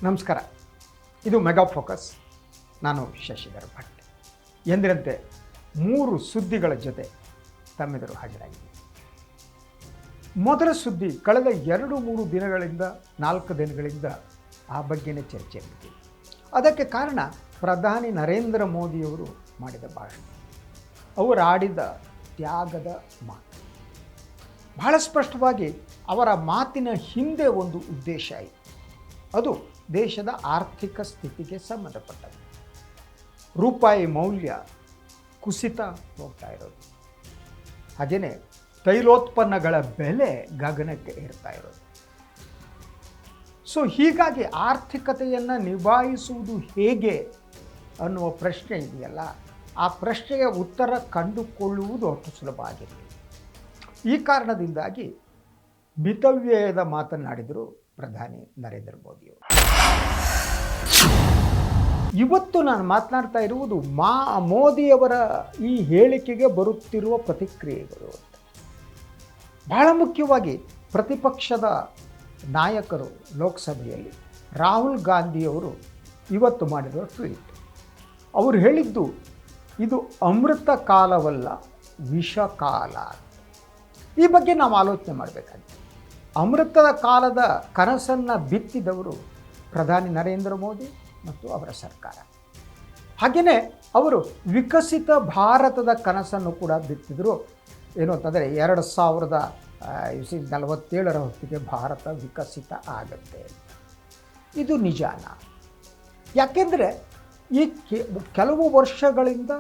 ನಮಸ್ಕಾರ. ಇದು mega focus. ನಾನು ಶಶಿಧರ್ ಭಟ್. ಎಂದಿನಂತೆ 3 ಸುದ್ದಿಗಳ ಜೊತೆ ತಮ್ಮೆದುರು ಹಾಜರಾಗಿದೆ. ಮೊದಲ ಸುದ್ದಿ ಕಳೆದ 2-3 ದಿನಗಳಿಂದ 4 ದಿನಗಳಿಂದ ಆ ಬಗ್ಗೆನೇ ಚರ್ಚೆ ನಡೆದಿದೆ. ಅದಕ್ಕೆ ಕಾರಣ ಪ್ರಧಾನಿ ನರೇಂದ್ರ ಮೋದಿಯವರು ಮಾಡಿದ ಭಾಷಣ, ಅವರು ಆಡಿದ ತ್ಯಾಗದ ಮಾತು. ಬಹಳ ಸ್ಪಷ್ಟವಾಗಿ ಅವರ ಮಾತಿನ ಹಿಂದೆ ಒಂದು ಉದ್ದೇಶ ಇದೆ. ಅದು ದೇಶದ ಆರ್ಥಿಕ ಸ್ಥಿತಿಗೆ ಸಂಬಂಧಪಟ್ಟದ್ದು. ರೂಪಾಯಿ ಮೌಲ್ಯ ಕುಸಿತ ಹೋಗ್ತಾ ಇರೋದು, ಹಾಗೆಯೇ ತೈಲೋತ್ಪನ್ನಗಳ ಬೆಲೆ ಗಗನಕ್ಕೆ ಏರ್ತಾ ಇರೋದು. ಸೊ ಹೀಗಾಗಿ ಆರ್ಥಿಕತೆಯನ್ನು ನಿಭಾಯಿಸುವುದು ಹೇಗೆ ಅನ್ನುವ ಪ್ರಶ್ನೆ ಇದೆಯಲ್ಲ, ಆ ಪ್ರಶ್ನೆಗೆ ಉತ್ತರ ಕಂಡುಕೊಳ್ಳುವುದು ಅಷ್ಟು ಸುಲಭ ಆಗಿರಲಿಲ್ಲ. ಈ ಕಾರಣದಿಂದಾಗಿ ಮಿತವ್ಯಯದ ಮಾತನಾಡಿದರು ಪ್ರಧಾನಿ ನರೇಂದ್ರ ಮೋದಿಯವರು. ಇವತ್ತು ನಾನು ಮಾತನಾಡ್ತಾ ಇರುವುದು ಮೋದಿಯವರ ಈ ಹೇಳಿಕೆಗೆ ಬರುತ್ತಿರುವ ಪ್ರತಿಕ್ರಿಯೆಗಳು ಅಂತ. ಬಹಳ ಮುಖ್ಯವಾಗಿ ಪ್ರತಿಪಕ್ಷದ ನಾಯಕರು ಲೋಕಸಭೆಯಲ್ಲಿ ರಾಹುಲ್ ಗಾಂಧಿಯವರು ಇವತ್ತು ಮಾಡಿರುವ ಟ್ವೀಟ್. ಅವರು ಹೇಳಿದ್ದು ಇದು ಅಮೃತ ಕಾಲವಲ್ಲ, ವಿಷಕಾಲ. ಈ ಬಗ್ಗೆ ನಾವು ಆಲೋಚನೆ ಮಾಡಬೇಕಾಗಿದೆ. ಅಮೃತದ ಕಾಲದ ಕನಸನ್ನು ಬಿತ್ತಿದವರು ಪ್ರಧಾನಿ ನರೇಂದ್ರ ಮೋದಿ ಮತ್ತು ಅವರ ಸರ್ಕಾರ. ಹಾಗೆಯೇ ಅವರು ವಿಕಸಿತ ಭಾರತದ ಕನಸನ್ನು ಕೂಡ ಬಿತ್ತಿದರು. ಏನು ಅಂತಂದರೆ 2047 ಹೊತ್ತಿಗೆ ಭಾರತ ವಿಕಸಿತ ಆಗುತ್ತೆ. ಇದು ನಿಜಾನ? ಯಾಕೆಂದರೆ ಈ ಕೆಲವು ವರ್ಷಗಳಿಂದ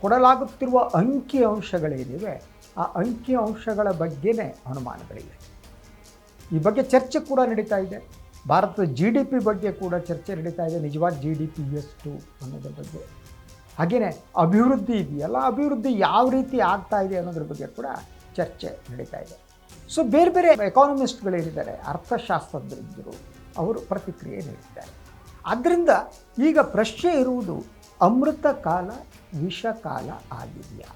ಕೊಡಲಾಗುತ್ತಿರುವ ಅಂಕಿಅಂಶಗಳೇನಿವೆ, ಆ ಅಂಕಿಅಂಶಗಳ ಬಗ್ಗೆನೇ ಅನುಮಾನಗಳಿವೆ. ಈ ಬಗ್ಗೆ ಚರ್ಚೆ ಕೂಡ ನಡೀತಾ ಇದೆ. ಭಾರತದ GDP ಬಗ್ಗೆ ಕೂಡ ಚರ್ಚೆ ನಡೀತಾ ಇದೆ. ನಿಜವಾದ GDP ಎಷ್ಟು ಅನ್ನೋದ್ರ ಬಗ್ಗೆ, ಹಾಗೆಯೇ ಅಭಿವೃದ್ಧಿ ಇದೆಯಲ್ಲ, ಅಭಿವೃದ್ಧಿ ಯಾವ ರೀತಿ ಆಗ್ತಾ ಇದೆ ಅನ್ನೋದ್ರ ಬಗ್ಗೆ ಕೂಡ ಚರ್ಚೆ ನಡೀತಾ ಇದೆ. ಸೊ ಬೇರೆ ಬೇರೆ ಎಕಾನಮಿಸ್ಟ್ಗಳೇನಿದ್ದಾರೆ, ಅರ್ಥಶಾಸ್ತ್ರಜ್ಞರು, ಅವರು ಪ್ರತಿಕ್ರಿಯೆ ನೀಡಿದ್ದಾರೆ. ಆದ್ದರಿಂದ ಈಗ ಪ್ರಶ್ನೆ ಇರುವುದು, ಅಮೃತ ಕಾಲ ವಿಷಕಾಲ ಆಗಿದೆಯಾ?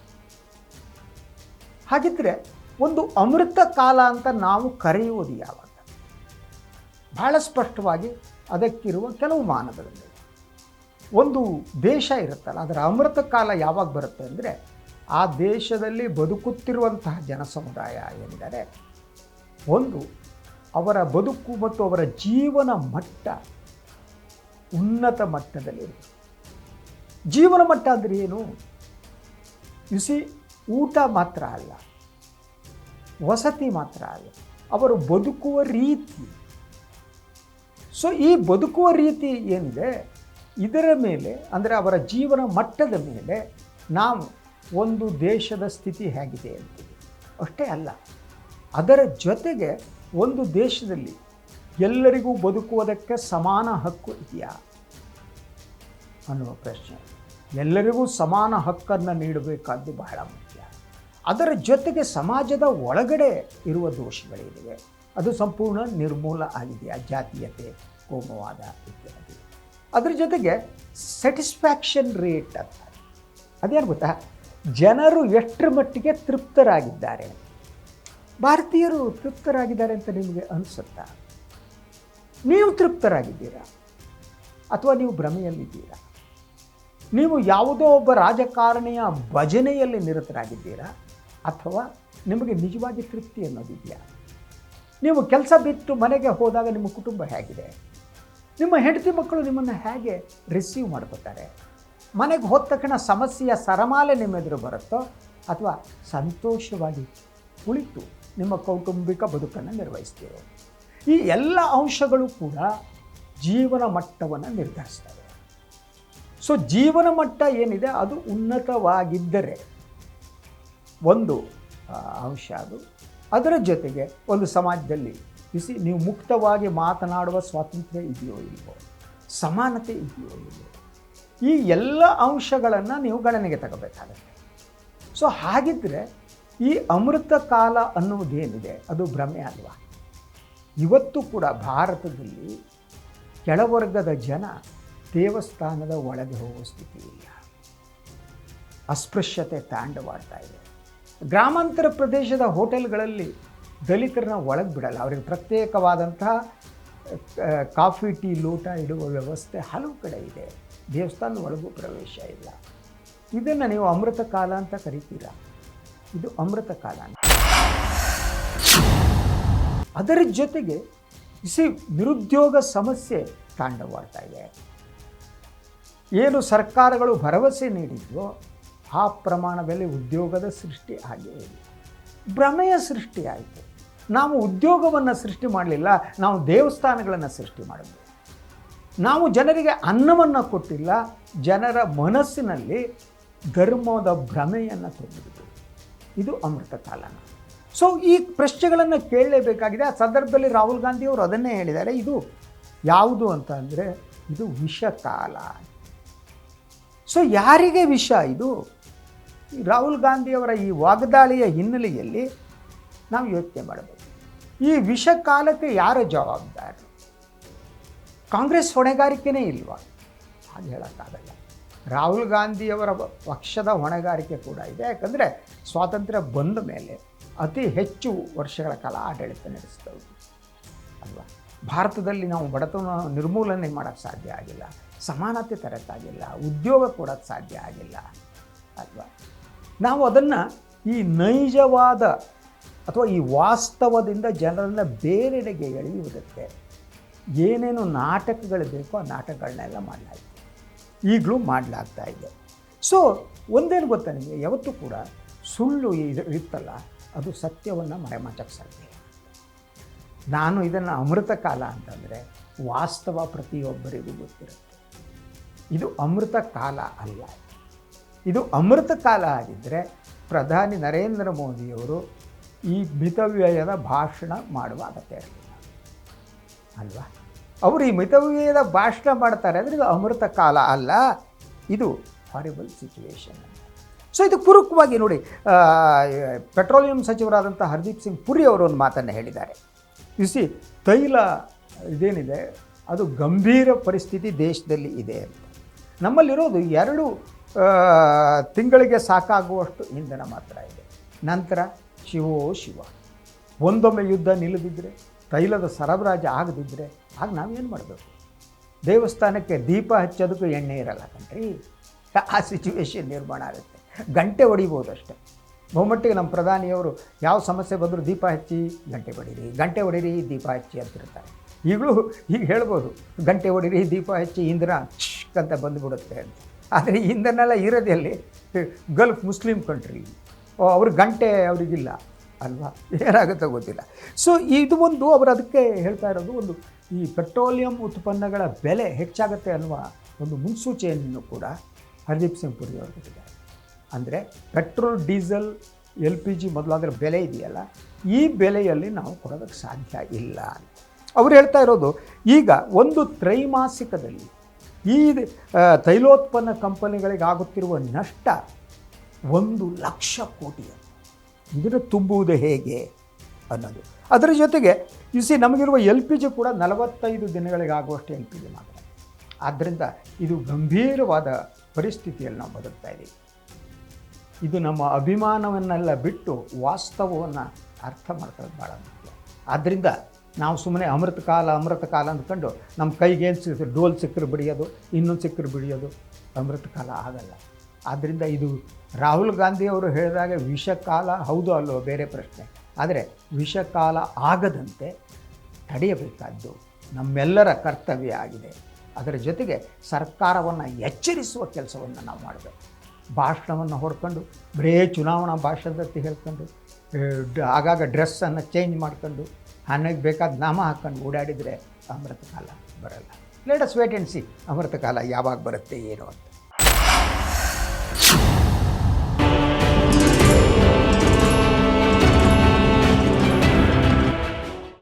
ಹಾಗಿದ್ದರೆ ಒಂದು ಅಮೃತ ಕಾಲ ಅಂತ ನಾವು ಕರೆಯುವುದು ಯಾವಾಗ? ಬಹಳ ಸ್ಪಷ್ಟವಾಗಿ ಅದಕ್ಕಿರುವ ಕೆಲವು ಮಾನದಂಡಗಳು. ಒಂದು ದೇಶ ಇರುತ್ತಲ್ಲ, ಅದರ ಅಮೃತ ಕಾಲ ಯಾವಾಗ ಬರುತ್ತೆ ಅಂದರೆ, ಆ ದೇಶದಲ್ಲಿ ಬದುಕುತ್ತಿರುವಂತಹ ಜನಸಮುದಾಯ ಏನಿದ್ದಾರೆ, ಒಂದು ಅವರ ಬದುಕು ಮತ್ತು ಅವರ ಜೀವನ ಮಟ್ಟ ಉನ್ನತ ಮಟ್ಟದಲ್ಲಿರುತ್ತೆ. ಜೀವನ ಮಟ್ಟ ಅಂದರೆ ಏನು? ಊಟ ಮಾತ್ರ ಅಲ್ಲ, ವಸತಿ ಮಾತ್ರ ಅಲ್ಲ, ಅವರು ಬದುಕುವ ರೀತಿ. ಸೊ ಈ ಬದುಕುವ ರೀತಿ ಏನಿದೆ, ಇದರ ಮೇಲೆ ಅಂದರೆ ಅವರ ಜೀವನ ಮಟ್ಟದ ಮೇಲೆ ನಾವು ಒಂದು ದೇಶದ ಸ್ಥಿತಿ ಹೇಗಿದೆ ಅಂತೀವಿ. ಅಷ್ಟೇ ಅಲ್ಲ, ಅದರ ಜೊತೆಗೆ ಒಂದು ದೇಶದಲ್ಲಿ ಎಲ್ಲರಿಗೂ ಬದುಕುವುದಕ್ಕೆ ಸಮಾನ ಹಕ್ಕು ಇದೆಯಾ ಅನ್ನುವ ಪ್ರಶ್ನೆ. ಎಲ್ಲರಿಗೂ ಸಮಾನ ಹಕ್ಕನ್ನು ನೀಡಬೇಕಾದ್ದು ಬಹಳ ಮುಖ್ಯ. ಅದರ ಜೊತೆಗೆ ಸಮಾಜದ ಒಳಗಡೆ ಇರುವ ದೋಷಗಳೇನಿವೆ ಅದು ಸಂಪೂರ್ಣ ನಿರ್ಮೂಲ ಆಗಿದೆಯಾ, ಜಾತೀಯತೆ, ಕೋಮುವಾದ ಇತ್ಯಾದಿ. ಅದರ ಜೊತೆಗೆ ಸ್ಯಾಟಿಸ್ಫ್ಯಾಕ್ಷನ್ ರೇಟ್ ಅಂತ, ಅದೇನು ಗೊತ್ತಾ, ಜನರು ಎಷ್ಟರ ಮಟ್ಟಿಗೆ ತೃಪ್ತರಾಗಿದ್ದಾರೆ. ಭಾರತೀಯರು ತೃಪ್ತರಾಗಿದ್ದಾರೆ ಅಂತ ನಿಮಗೆ ಅನಿಸುತ್ತಾ? ನೀವು ತೃಪ್ತರಾಗಿದ್ದೀರಾ ಅಥವಾ ನೀವು ಭ್ರಮೆಯಲ್ಲಿದ್ದೀರಾ? ನೀವು ಯಾವುದೋ ಒಬ್ಬ ರಾಜಕಾರಣಿಯ ಭಜನೆಯಲ್ಲಿ ನಿರತರಾಗಿದ್ದೀರಾ ಅಥವಾ ನಿಮಗೆ ನಿಜವಾಗಿ ತೃಪ್ತಿ ಅನ್ನೋದಿದೆಯಾ? ನೀವು ಕೆಲಸ ಬಿಟ್ಟು ಮನೆಗೆ ಹೋದಾಗ ನಿಮ್ಮ ಕುಟುಂಬ ಹೇಗಿದೆ? ನಿಮ್ಮ ಹೆಂಡತಿ ಮಕ್ಕಳು ನಿಮ್ಮನ್ನು ಹೇಗೆ ರಿಸೀವ್ ಮಾಡ್ಕೋತಾರೆ? ಮನೆಗೆ ಹೋದ ತಕ್ಷಣ ಸಮಸ್ಯೆಯ ಸರಮಾಲೆ ನಿಮ್ಮ ಎದುರು ಬರುತ್ತೋ ಅಥವಾ ಸಂತೋಷವಾಗಿ ಕುಳಿತು ನಿಮ್ಮ ಕೌಟುಂಬಿಕ ಬದುಕನ್ನು ನಿರ್ವಹಿಸ್ತೀರೋ? ಈ ಎಲ್ಲ ಅಂಶಗಳು ಕೂಡ ಜೀವನ ಮಟ್ಟವನ್ನು ನಿರ್ಧರಿಸ್ತವೆ. ಸೊ ಜೀವನ ಮಟ್ಟ ಏನಿದೆ ಅದು ಉನ್ನತವಾಗಿದ್ದರೆ ಒಂದು ಅಂಶ ಅದು. ಅದರ ಜೊತೆಗೆ ಒಂದು ಸಮಾಜದಲ್ಲಿ ನೀವು ಮುಕ್ತವಾಗಿ ಮಾತನಾಡುವ ಸ್ವಾತಂತ್ರ್ಯ ಇದೆಯೋ ಇಲ್ವೋ, ಸಮಾನತೆ ಇದೆಯೋ ಇಲ್ವೋ, ಈ ಎಲ್ಲ ಅಂಶಗಳನ್ನು ನೀವು ಗಣನೆಗೆ ತಗೋಬೇಕಾಗುತ್ತೆ. ಸೊ ಹಾಗಿದ್ದರೆ ಈ ಅಮೃತ ಕಾಲ ಅನ್ನುವುದೇನಿದೆ ಅದು ಭ್ರಮೆ ಅಲ್ವಾ? ಇವತ್ತು ಕೂಡ ಭಾರತದಲ್ಲಿ ಕೆಳವರ್ಗದ ಜನ ದೇವಸ್ಥಾನದ ಒಳಗೆ ಹೋಗುವ ಸ್ಥಿತಿ ಇಲ್ಲ. ಅಸ್ಪೃಶ್ಯತೆ ತಾಂಡವಾಡ್ತಾ ಇದೆ. ಗ್ರಾಮಾಂತರ ಪ್ರದೇಶದ ಹೋಟೆಲ್ಗಳಲ್ಲಿ ದಲಿತರನ್ನ ಒಳಗೆ ಬಿಡಲ್ಲ. ಅವರಿಗೆ ಪ್ರತ್ಯೇಕವಾದಂತಹ ಕಾಫಿ ಟೀ ಲೋಟ ಇಡುವ ವ್ಯವಸ್ಥೆ ಹಲವು ಕಡೆ ಇದೆ. ದೇವಸ್ಥಾನದ ಒಳಗೂ ಪ್ರವೇಶ ಇಲ್ಲ. ಇದನ್ನು ನೀವು ಅಮೃತ ಕಾಲ ಅಂತ ಕರಿತೀರಾ? ಇದು ಅಮೃತ ಕಾಲ. ಅದರ ಜೊತೆಗೆ ನಿರುದ್ಯೋಗ ಸಮಸ್ಯೆ ತಾಂಡವಾಡ್ತಾ ಇದೆ. ಏನು ಸರ್ಕಾರಗಳು ಭರವಸೆ ನೀಡಿದ್ವೋ ಆ ಪ್ರಮಾಣದಲ್ಲಿ ಉದ್ಯೋಗದ ಸೃಷ್ಟಿ ಆಗೇ ಇಲ್ಲ. ಭ್ರಮೆಯ ಸೃಷ್ಟಿ ಆಯಿತು. ನಾವು ಉದ್ಯೋಗವನ್ನು ಸೃಷ್ಟಿ ಮಾಡಲಿಲ್ಲ, ನಾವು ದೇವಸ್ಥಾನಗಳನ್ನು ಸೃಷ್ಟಿ ಮಾಡಿದ್ವಿ. ನಾವು ಜನರಿಗೆ ಅನ್ನವನ್ನು ಕೊಟ್ಟಿಲ್ಲ, ಜನರ ಮನಸ್ಸಿನಲ್ಲಿ ಧರ್ಮದ ಭ್ರಮೆಯನ್ನು ತುಂಬಿದ್ವಿ. ಇದು ಅಮೃತ ಕಾಲನ. ಸೊ ಈ ಪ್ರಶ್ನೆಗಳನ್ನು ಕೇಳಲೇಬೇಕಾಗಿದೆ. ಆ ಸಂದರ್ಭದಲ್ಲಿ ರಾಹುಲ್ ಗಾಂಧಿಯವರು ಅದನ್ನೇ ಹೇಳಿದ್ದಾರೆ. ಇದು ಯಾವುದು ಅಂತ ಅಂದರೆ ಇದು ವಿಷಕಾಲ. ಸೊ ಯಾರಿಗೆ ವಿಷ ಇದು? ರಾಹುಲ್ ಗಾಂಧಿಯವರ ಈ ವಾಗ್ದಾಳಿಯ ಹಿನ್ನೆಲೆಯಲ್ಲಿ ನಾವು ಯೋಚನೆ ಮಾಡಬೇಕು. ಈ ವಿಷಕಾಲಕ್ಕೆ ಯಾರು ಜವಾಬ್ದಾರಿ? ಕಾಂಗ್ರೆಸ್ ಹೊಣೆಗಾರಿಕೆನೇ ಇಲ್ವಾ? ಹಾಗೆ ಹೇಳೋಕ್ಕಾಗಲ್ಲ. ರಾಹುಲ್ ಗಾಂಧಿಯವರ ಪಕ್ಷದ ಹೊಣೆಗಾರಿಕೆ ಕೂಡ ಇದೆ. ಯಾಕಂದರೆ ಸ್ವಾತಂತ್ರ್ಯ ಬಂದ ಮೇಲೆ ಅತಿ ಹೆಚ್ಚು ವರ್ಷಗಳ ಕಾಲ ಆಡಳಿತ ನಡೆಸಿದವರು ಅಲ್ವಾ. ಭಾರತದಲ್ಲಿ ನಾವು ಬಡತನ ನಿರ್ಮೂಲನೆ ಮಾಡೋಕ್ಕೆ ಸಾಧ್ಯ ಆಗಿಲ್ಲ, ಸಮಾನತೆ ತರೋಕ್ಕಾಗಿಲ್ಲ, ಉದ್ಯೋಗ ಕೊಡೋಕ್ಕೆ ಸಾಧ್ಯ ಆಗಿಲ್ಲ ಅಲ್ವಾ. ನಾವು ಅದನ್ನು ಈ ನೈಜವಾದ ಅಥವಾ ಈ ವಾಸ್ತವದಿಂದ ಜನರನ್ನು ಬೇರೆಡೆಗೆ ಎಳೆಯುವುದಕ್ಕೆ ಏನೇನು ನಾಟಕಗಳು ಬೇಕೋ ಆ ನಾಟಕಗಳನ್ನೆಲ್ಲ ಮಾಡಲಾಯಿತು, ಈಗಲೂ ಮಾಡಲಾಗ್ತಾ ಇದೆ. ಸೊ ಒಂದೇನು ಗೊತ್ತಾ ನಿಮಗೆ, ಯಾವತ್ತೂ ಕೂಡ ಸುಳ್ಳು ಇರುತ್ತಲ್ಲ ಅದು ಸತ್ಯವನ್ನು ಮರೆಮಾಚಕ್ಕೆ ಸಾಧ್ಯ. ನಾನು ಇದನ್ನು ಅಮೃತ ಕಾಲ ಅಂತಂದರೆ ವಾಸ್ತವ ಪ್ರತಿಯೊಬ್ಬರಿಗೂ ಗೊತ್ತಿರುತ್ತೆ. ಇದು ಅಮೃತ ಕಾಲ ಅಲ್ಲ. ಇದು ಅಮೃತ ಕಾಲ ಆಗಿದ್ದರೆ ಪ್ರಧಾನಿ ನರೇಂದ್ರ ಮೋದಿಯವರು ಈ ಮಿತವ್ಯಯದ ಭಾಷಣ ಮಾಡುವ ಅಗತ್ಯ ಇರಲಿಲ್ಲ ಅಲ್ವಾ. ಅವರು ಈ ಮಿತವ್ಯಯದ ಭಾಷಣ ಮಾಡ್ತಾರೆ ಅಂದರೆ ಇದು ಅಮೃತ ಕಾಲ ಅಲ್ಲ, ಇದು ಹಾರಿಬಲ್ ಸಿಚುವೇಶನ್. ಸೊ ಇದು ಪೂರಕವಾಗಿ ನೋಡಿ, ಪೆಟ್ರೋಲಿಯಂ ಸಚಿವರಾದಂಥ ಹರ್ದೀಪ್ ಸಿಂಗ್ ಪುರಿ ಅವರು ಒಂದು ಮಾತನ್ನು ಹೇಳಿದ್ದಾರೆ. ಇಸಿ ತೈಲ ಇದೇನಿದೆ ಅದು ಗಂಭೀರ ಪರಿಸ್ಥಿತಿ ದೇಶದಲ್ಲಿ ಇದೆ ಅಂತ. ನಮ್ಮಲ್ಲಿರೋದು 2 ತಿಂಗಳಿಗೆ ಸಾಕಾಗುವಷ್ಟು ಇಂಧನ ಮಾತ್ರ ಇದೆ. ನಂತರ ಶಿವೋ ಶಿವ, ಒಂದೊಮ್ಮೆ ಯುದ್ಧ ನಿಲ್ಲದಿದ್ದರೆ, ತೈಲದ ಸರಬರಾಜು ಆಗದಿದ್ದರೆ ಆಗ ನಾವೇನು ಮಾಡಬೇಕು? ದೇವಸ್ಥಾನಕ್ಕೆ ದೀಪ ಹಚ್ಚೋದಕ್ಕೂ ಎಣ್ಣೆ ಇರಲ್ಲ ಕಣ್ರಿ. ಆ ಸಿಚುವೇಶನ್ ನಿರ್ಮಾಣ ಆಗುತ್ತೆ. ಗಂಟೆ ಹೊಡಿಬೋದು ಅಷ್ಟೇ. ಬಹುಮಟ್ಟಿಗೆ ನಮ್ಮ ಪ್ರಧಾನಿಯವರು ಯಾವ ಸಮಸ್ಯೆ ಬಂದರೂ ದೀಪ ಹಚ್ಚಿ ಗಂಟೆ ಹೊಡೀರಿ, ಗಂಟೆ ಹೊಡೀರಿ ದೀಪ ಹಚ್ಚಿ ಅಂತಿರ್ತಾರೆ. ಈಗಲೂ ಈಗ ಹೇಳ್ಬೋದು ಗಂಟೆ ಹೊಡೀರಿ ದೀಪ ಹಚ್ಚಿ ಇಂಧನ ಅಂತ ಬಂದುಬಿಡುತ್ತೆ ಅಂತ. ಆದರೆ ಇಂಧನೆಲ್ಲ ಇರೋದಲ್ಲಿ ಗಲ್ಫ್ ಮುಸ್ಲಿಂ ಕಂಟ್ರಿ, ಅವ್ರ ಗಂಟೆ ಅವರಿಗಿಲ್ಲ ಅಲ್ವಾ, ಏನಾಗುತ್ತೋ ಗೊತ್ತಿಲ್ಲ. ಸೊ ಇದು ಒಂದು ಅವರು ಅದಕ್ಕೆ ಹೇಳ್ತಾ ಇರೋದು, ಒಂದು ಈ ಪೆಟ್ರೋಲಿಯಂ ಉತ್ಪನ್ನಗಳ ಬೆಲೆ ಹೆಚ್ಚಾಗುತ್ತೆ ಅನ್ನುವ ಒಂದು ಮುನ್ಸೂಚನೆಯನ್ನು ಕೂಡ ಹರ್ದೀಪ್ ಸಿಂಗ್ ಪುರಿ ಅವರು ಕೊಟ್ಟಿದ್ದಾರೆ. ಅಂದರೆ ಪೆಟ್ರೋಲ್, ಡೀಸೆಲ್, LPG ಮೊದಲಾದ ಬೆಲೆ ಇದೆಯಲ್ಲ, ಈ ಬೆಲೆಯಲ್ಲಿ ನಾವು ಕೊಡೋದಕ್ಕೆ ಸಾಧ್ಯ ಇಲ್ಲ ಅಂತ ಅವರು ಹೇಳ್ತಾ ಇರೋದು. ಈಗ ಒಂದು ತ್ರೈಮಾಸಿಕದಲ್ಲಿ ಈ ತೈಲೋತ್ಪನ್ನ ಕಂಪನಿಗಳಿಗೆ ಆಗುತ್ತಿರುವ ನಷ್ಟ 1,00,000 ಕೋಟಿ. ಇದನ್ನು ತುಂಬುವುದು ಹೇಗೆ ಅನ್ನೋದು. ಅದರ ಜೊತೆಗೆ ನಮಗಿರುವ LPG ಕೂಡ 45 ದಿನಗಳಿಗಾಗುವಷ್ಟು LPG ಮಾತ್ರ. ಆದ್ದರಿಂದ ಇದು ಗಂಭೀರವಾದ ಪರಿಸ್ಥಿತಿಯಲ್ಲಿ ನಾವು ಬದುಕ್ತಾ ಇದ್ದೀವಿ. ಇದು ನಮ್ಮ ಅಭಿಮಾನವನ್ನೆಲ್ಲ ಬಿಟ್ಟು ವಾಸ್ತವವನ್ನು ಅರ್ಥ ಮಾಡ್ಕೊಳ್ಳೋದು ಭಾಳ ಮುಖ್ಯ. ಆದ್ದರಿಂದ ನಾವು ಸುಮ್ಮನೆ ಅಮೃತ ಕಾಲ ಅಂದ್ಕೊಂಡು ನಮ್ಮ ಕೈಗೇನು ಸಿಗ್ತದೆ, ಡೋಲ್ ಸಿಕ್ಕರು ಬಿಡಿಯೋದು, ಇನ್ನೊಂದು ಸಿಕ್ಕರು ಬಿಡಿಯೋದು ಅಮೃತ ಕಾಲ ಆಗಲ್ಲ. ಆದ್ದರಿಂದ ಇದು ರಾಹುಲ್ ಗಾಂಧಿಯವರು ಹೇಳಿದಾಗ ವಿಷಕಾಲ ಹೌದು ಅಲ್ಲೋ ಬೇರೆ ಪ್ರಶ್ನೆ. ಆದರೆ ವಿಷಕಾಲ ಆಗದಂತೆ ತಡೆಯಬೇಕಾದ್ದು ನಮ್ಮೆಲ್ಲರ ಕರ್ತವ್ಯ ಆಗಿದೆ. ಅದರ ಜೊತೆಗೆ ಸರ್ಕಾರವನ್ನು ಎಚ್ಚರಿಸುವ ಕೆಲಸವನ್ನು ನಾವು ಮಾಡಬೇಕು. ಭಾಷಣವನ್ನು ಹೊಡ್ಕೊಂಡು ಬರೇ ಚುನಾವಣಾ ಭಾಷಣದತ್ತಿ ಹೇಳ್ಕೊಂಡು ಆಗಾಗ ಡ್ರೆಸ್ಸನ್ನು ಚೇಂಜ್ ಮಾಡ್ಕೊಂಡು ನನಗೆ ಬೇಕಾದ ನಾಮ ಹಾಕ್ಕೊಂಡು ಓಡಾಡಿದರೆ ಅಮೃತ ಕಾಲ ಬರಲ್ಲ. Let us wait and see ಅಮೃತ ಕಾಲ ಯಾವಾಗ ಬರುತ್ತೆ ಏನು ಅಂತ.